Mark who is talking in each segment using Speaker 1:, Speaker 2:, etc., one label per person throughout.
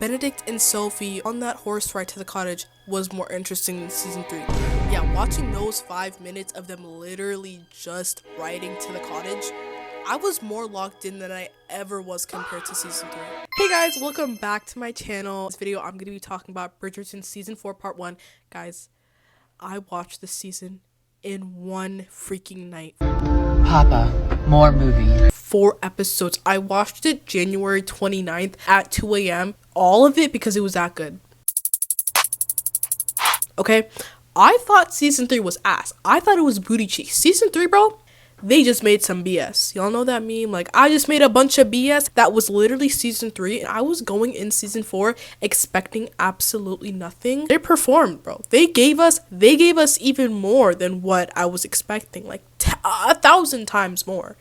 Speaker 1: Benedict and Sophie on that horse ride to the cottage was more interesting than season 3. Yeah, watching those 5 minutes of them literally just riding to the cottage, I was more locked in than I ever was compared to season 3. Hey guys, welcome back to my channel. This video, I'm going to be talking about Bridgerton season 4 part 1. Guys, I watched this season in one freaking night.
Speaker 2: Papa, more movie.
Speaker 1: 4 episodes. I watched it January 29th at 2 a.m. All of it because it was that good. Okay? I thought season 3 was ass. I thought it was booty cheeks. Season 3, bro, they just made some BS. Y'all know that meme? Like, I just made a bunch of BS. That was literally season 3. And I was going in season 4 expecting absolutely nothing. They performed, bro. They gave us even more than what I was expecting. Like 1,000 times more.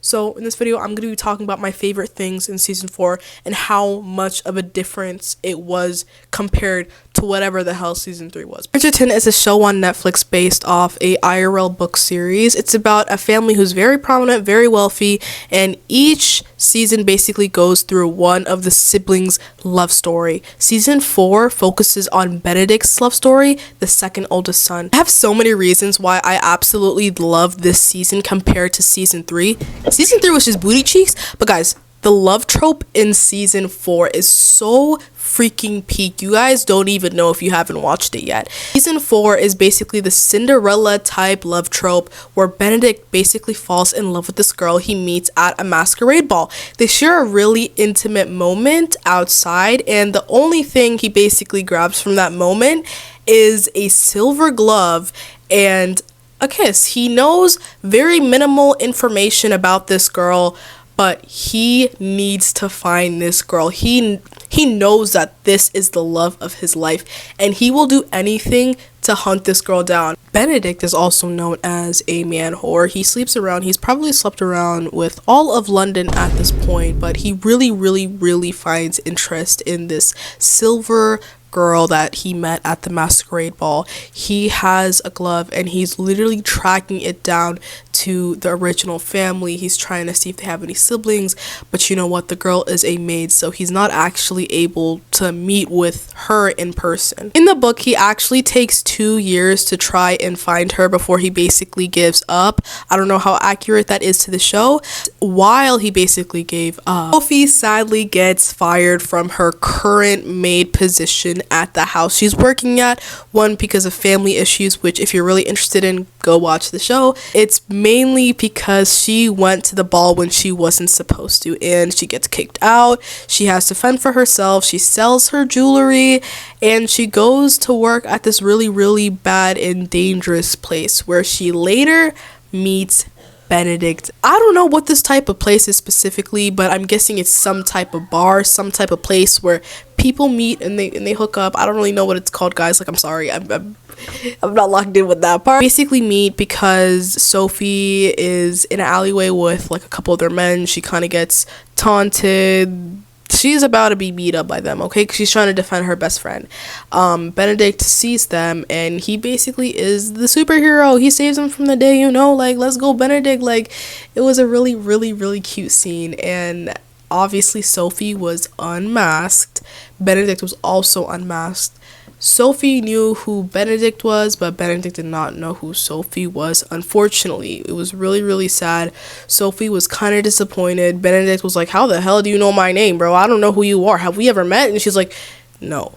Speaker 1: So in this video, I'm going to be talking about my favorite things in season 4 and how much of a difference it was compared to whatever the hell season 3 was. Bridgerton is a show on Netflix based off a IRL book series. It's about a family who's very prominent, very wealthy, and each season basically goes through one of the siblings' love story. Season 4 focuses on Benedict's love story, the second oldest son. I have so many reasons why I absolutely love this season compared to season 3. Season 3 was just booty cheeks, but guys, the love trope in season 4 is so freaking peak. You guys don't even know if you haven't watched it yet. Season 4 is basically the Cinderella type love trope where Benedict basically falls in love with this girl he meets at a masquerade ball. They share a really intimate moment outside, and the only thing he basically grabs from that moment is a silver glove and a kiss. He knows very minimal information about this girl, but he needs to find this girl. He knows that this is the love of his life, and he will do anything to hunt this girl down. Benedict is also known as a man whore. He sleeps around. He's probably slept around with all of London at this point, but he really finds interest in this silver girl that he met at the masquerade ball. He has a glove and he's literally tracking it down to the original family. He's trying to see if they have any siblings, but you know what, the girl is a maid, so he's not actually able to meet with her in person. In the book, he actually takes 2 years to try and find her before he basically gives up. I don't know how accurate that is to the show. While he basically gave up, Sophie sadly gets fired from her current maid position at the house she's working at. One, because of family issues, which if you're really interested in, go watch the show. It's mainly because she went to the ball when she wasn't supposed to, and she gets kicked out. She has to fend for herself. She sells her jewelry, and she goes to work at this really bad and dangerous place where she later meets Benedict. I don't know what this type of place is specifically, but I'm guessing it's some type of bar, some type of place where people meet and they hook up. I don't really know what it's called, guys. Like, I'm sorry, I'm not locked in with that part. Basically meet because Sophie is in an alleyway with like a couple of their men. She kind of gets taunted. She's about to be beat up by them, okay? Because she's trying to defend her best friend. Benedict sees them, and he basically is the superhero. He saves them from the day, you know? Like, let's go, Benedict. Like, it was a really cute scene, and obviously Sophie was unmasked. Benedict was also unmasked. Sophie knew who Benedict was, but Benedict did not know who Sophie was. Unfortunately, it was really sad. Sophie was kind of disappointed. Benedict was like, how the hell do you know my name, bro? I don't know who you are. Have we ever met? And she's like, no,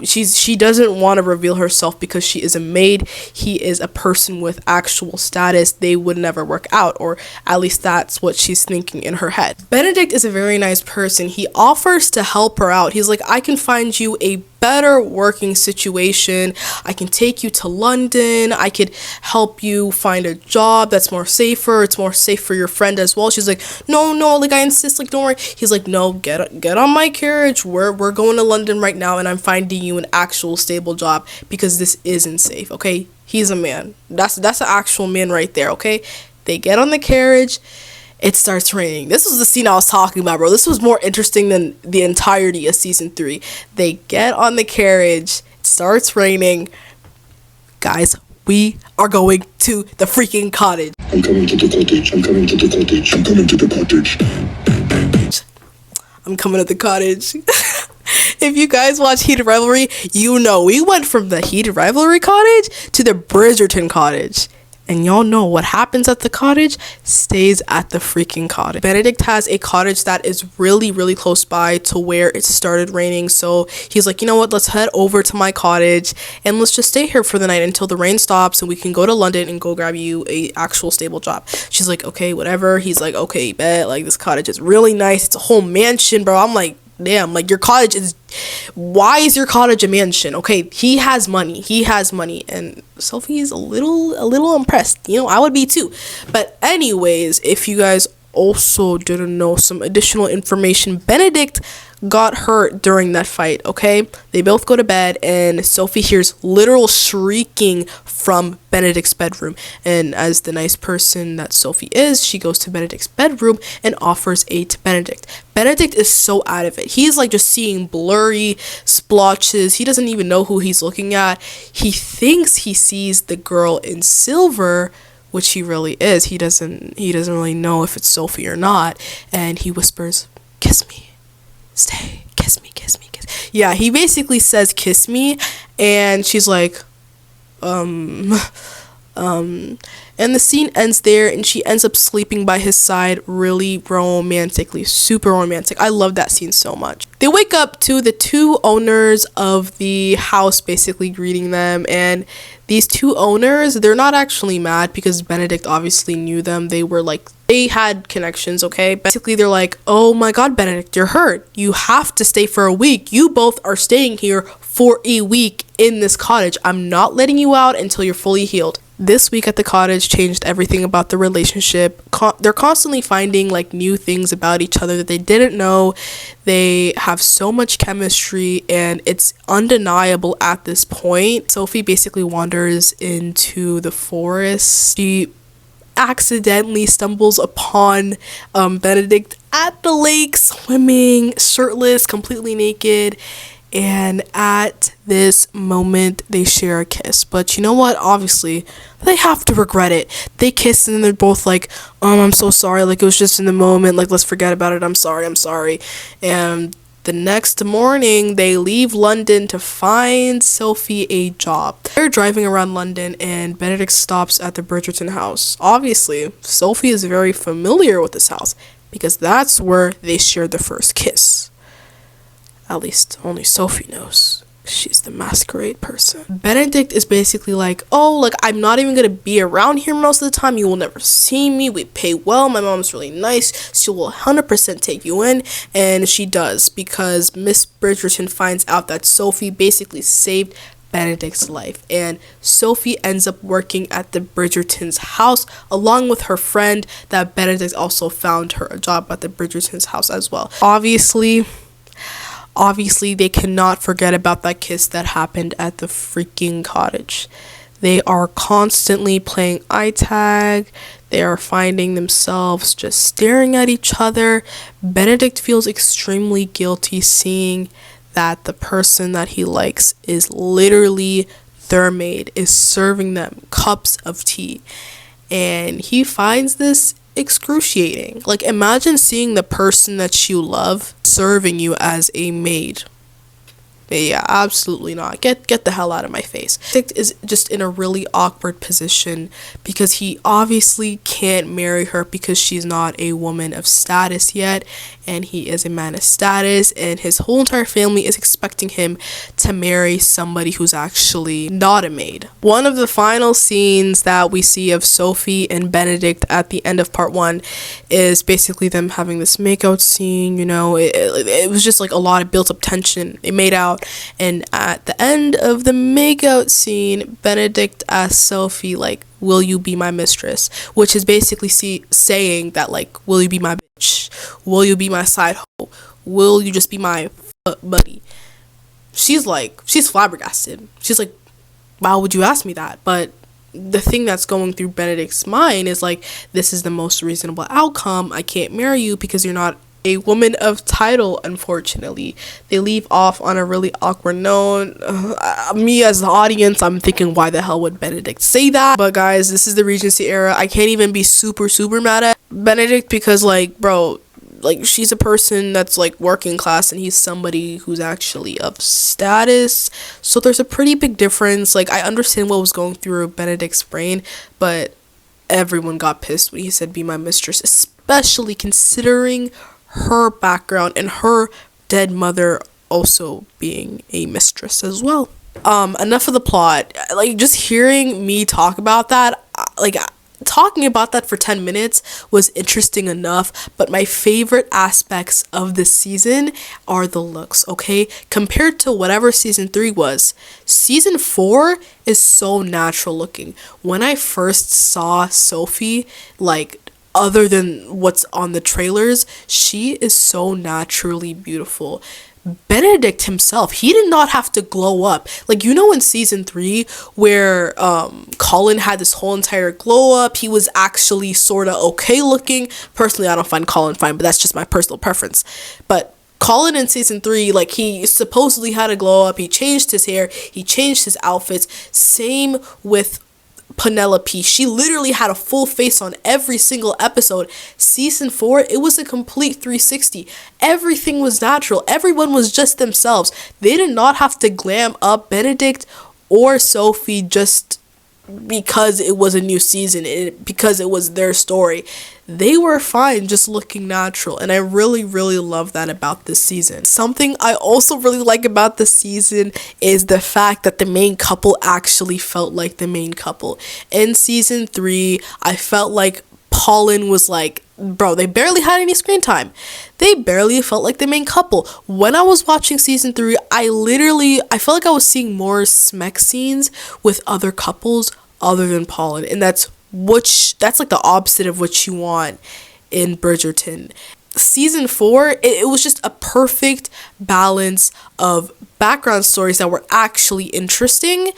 Speaker 1: she doesn't want to reveal herself because she is a maid. He is a person with actual status. They would never work out, or at least that's what she's thinking in her head. Benedict is a very nice person. He offers to help her out. He's like, I can find you a better working situation. I can take you to London. I could help you find a job that's more safer. It's more safe for your friend as well. She's like, no, like, I insist, like, don't worry. He's like, no, get on my carriage. We're going to London right now, and I'm finding you an actual stable job because this isn't safe, okay? He's a man. That's an actual man right there, okay? They get on the carriage. It starts raining. This was the scene I was talking about, bro. This was more interesting than the entirety of season 3. They get on the carriage. It starts raining. Guys, we are going to the freaking cottage.
Speaker 3: I'm coming to the cottage. I'm coming to the cottage. I'm coming to the cottage.
Speaker 1: I'm coming to the cottage. If you guys watch Heated Rivalry, you know we went from the Heated Rivalry cottage to the Bridgerton cottage. And y'all know what happens at the cottage stays at the freaking cottage. Benedict has a cottage that is really, really close by to where it started raining. So he's like, you know what, let's head over to my cottage and let's just stay here for the night until the rain stops and we can go to London and go grab you a actual stable job. She's like, okay, whatever. He's like, okay, bet. Like, this cottage is really nice. It's a whole mansion, bro. I'm like, damn, like, your cottage is, why is your cottage a mansion? Okay, he has money, and Sophie is a little impressed, you know, I would be too. But anyways, if you guys also didn't know some additional information, Benedict got hurt during that fight. Okay, they both go to bed and Sophie hears literal shrieking from Benedict's bedroom, and as the nice person that Sophie is, she goes to Benedict's bedroom and offers aid to Benedict. Benedict is so out of it. He's like just seeing blurry splotches. He doesn't even know who he's looking at. He thinks he sees the girl in silver, which he really is. He doesn't really know if it's Sophie or not, and he whispers, "Kiss me. Stay, kiss me, kiss me, kiss." Yeah, he basically says, "Kiss me," and she's like, and the scene ends there, and she ends up sleeping by his side really romantically, super romantic. I love that scene so much. They wake up to the two owners of the house basically greeting them, and these two owners, they're not actually mad because Benedict obviously knew them. They had connections, okay? Basically, they're like, "Oh my god, Benedict, you're hurt. You have to stay for a week. You both are staying here for a week in this cottage. I'm not letting you out until you're fully healed." This week at the cottage changed everything about the relationship. They're constantly finding like new things about each other that they didn't know. They have so much chemistry and it's undeniable at this point. Sophie basically wanders into the forest. She accidentally stumbles upon Benedict at the lake, swimming, shirtless, completely naked. And at this moment, they share a kiss. But you know what? Obviously, they have to regret it. They kiss and they're both like, I'm so sorry. Like, it was just in the moment. Like, let's forget about it. I'm sorry. And the next morning, they leave London to find Sophie a job. They're driving around London and Benedict stops at the Bridgerton house. Obviously, Sophie is very familiar with this house because that's where they shared the first kiss. At least only Sophie knows. She's the masquerade person. Benedict is basically like, "Oh, like, I'm not even gonna be around here most of the time. You will never see me. We pay well. My mom's really nice. She will 100% take you in." And she does, because Miss Bridgerton finds out that Sophie basically saved Benedict's life, and Sophie ends up working at the Bridgerton's house along with her friend that Benedict also found her a job at the Bridgerton's house as well. Obviously, they cannot forget about that kiss that happened at the freaking cottage. They are constantly playing eye tag. They are finding themselves just staring at each other. Benedict feels extremely guilty seeing that the person that he likes is literally their maid, is serving them cups of tea. And he finds this excruciating. Like, imagine seeing the person that you love serving you as a maid. Yeah, absolutely not. Get the hell out of my face. Dick is just in a really awkward position because he obviously can't marry her because she's not a woman of status yet, and he is a man of status, and his whole entire family is expecting him to marry somebody who's actually not a maid. One of the final scenes that we see of Sophie and Benedict at the end of part 1 is basically them having this makeout scene. You know, it was just like a lot of built up tension. It made out. And at the end of the makeout scene, Benedict asks Sophie, like, "Will you be my mistress?" Which is basically saying that, like, will you be my bitch? Will you be my side hoe? Will you just be my buddy? She's flabbergasted. She's like, why would you ask me that? But the thing that's going through Benedict's mind is like, this is the most reasonable outcome. I can't marry you because you're not a woman of title, unfortunately. They leave off on a really awkward note. Me as the audience, I'm thinking, why the hell would Benedict say that? But guys, this is the Regency era. I can't even be super mad at Benedict because, like, bro, like she's a person that's like working class and he's somebody who's actually of status. So there's a pretty big difference. Like I understand what was going through Benedict's brain, but everyone got pissed when he said be my mistress, especially considering her background and her dead mother also being a mistress as well. Enough of the plot. Like just hearing me talk about that, like talking about that for 10 minutes was interesting enough, but my favorite aspects of this season are the looks, okay? Compared to whatever season 3 was, season 4 is so natural looking. When I first saw Sophie, like other than what's on the trailers, she is so naturally beautiful. Benedict himself, he did not have to glow up. Like, you know, in season 3 where Colin had this whole entire glow up, he was actually sort of okay looking. Personally, I don't find Colin fine, but that's just my personal preference. But Colin in season 3, like, he supposedly had a glow up, he changed his hair, he changed his outfits. Same with Penelope. She literally had a full face on every single episode. Season 4, it was a complete 360. Everything was natural. Everyone was just themselves. They did not have to glam up Benedict or Sophie just because it was a new season, because it was their story. They were fine just looking natural, and I really, really love that about this season. Something I also really like about this season is the fact that the main couple actually felt like the main couple. In season 3, I felt like Colin was like, bro, they barely had any screen time. They barely felt like the main couple. When I was watching season 3, I felt like I was seeing more smeck scenes with other couples other than Colin, and that's like the opposite of what you want in Bridgerton. Season 4, it was just a perfect balance of background stories that were actually interesting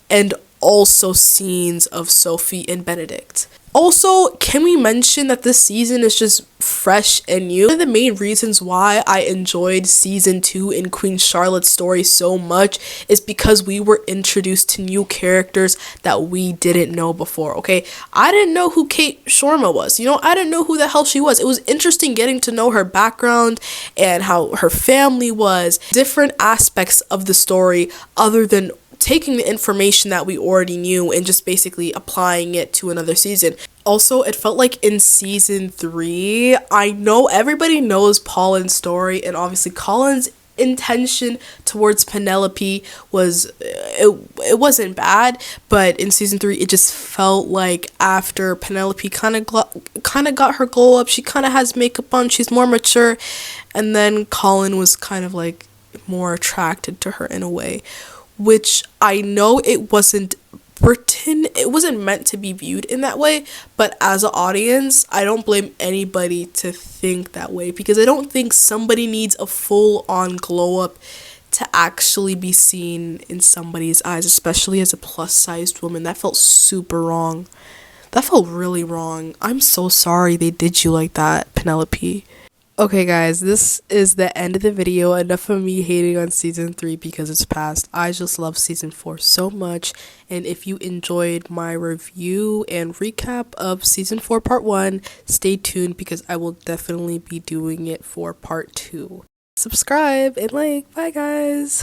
Speaker 1: and also scenes of Sophie and Benedict. Also, can we mention that this season is just fresh and new? One of the main reasons why I enjoyed season 2 in Queen Charlotte's story so much is because we were introduced to new characters that we didn't know before, okay? I didn't know who Kate Shorma was, you know? I didn't know who the hell she was. It was interesting getting to know her background and how her family was, different aspects of the story other than taking the information that we already knew and just basically applying it to another season. Also, it felt like in season 3, I know everybody knows Pauline's story, and obviously Colin's intention towards Penelope was, it wasn't bad, but in season 3, it just felt like after Penelope kind of got her glow up, she kind of has makeup on, she's more mature, and then Colin was kind of like more attracted to her in a way, which I know it wasn't meant to be viewed in that way, but as an audience, I don't blame anybody to think that way, because I don't think somebody needs a full-on glow-up to actually be seen in somebody's eyes, especially as a plus-sized woman. That felt super wrong. That felt really wrong. I'm so sorry they did you like that, Penelope. Okay guys, this is the end of the video. Enough of me hating on season 3 because it's past. I just love season 4 so much, and if you enjoyed my review and recap of season 4 part 1, stay tuned because I will definitely be doing it for part 2. Subscribe and like. Bye guys.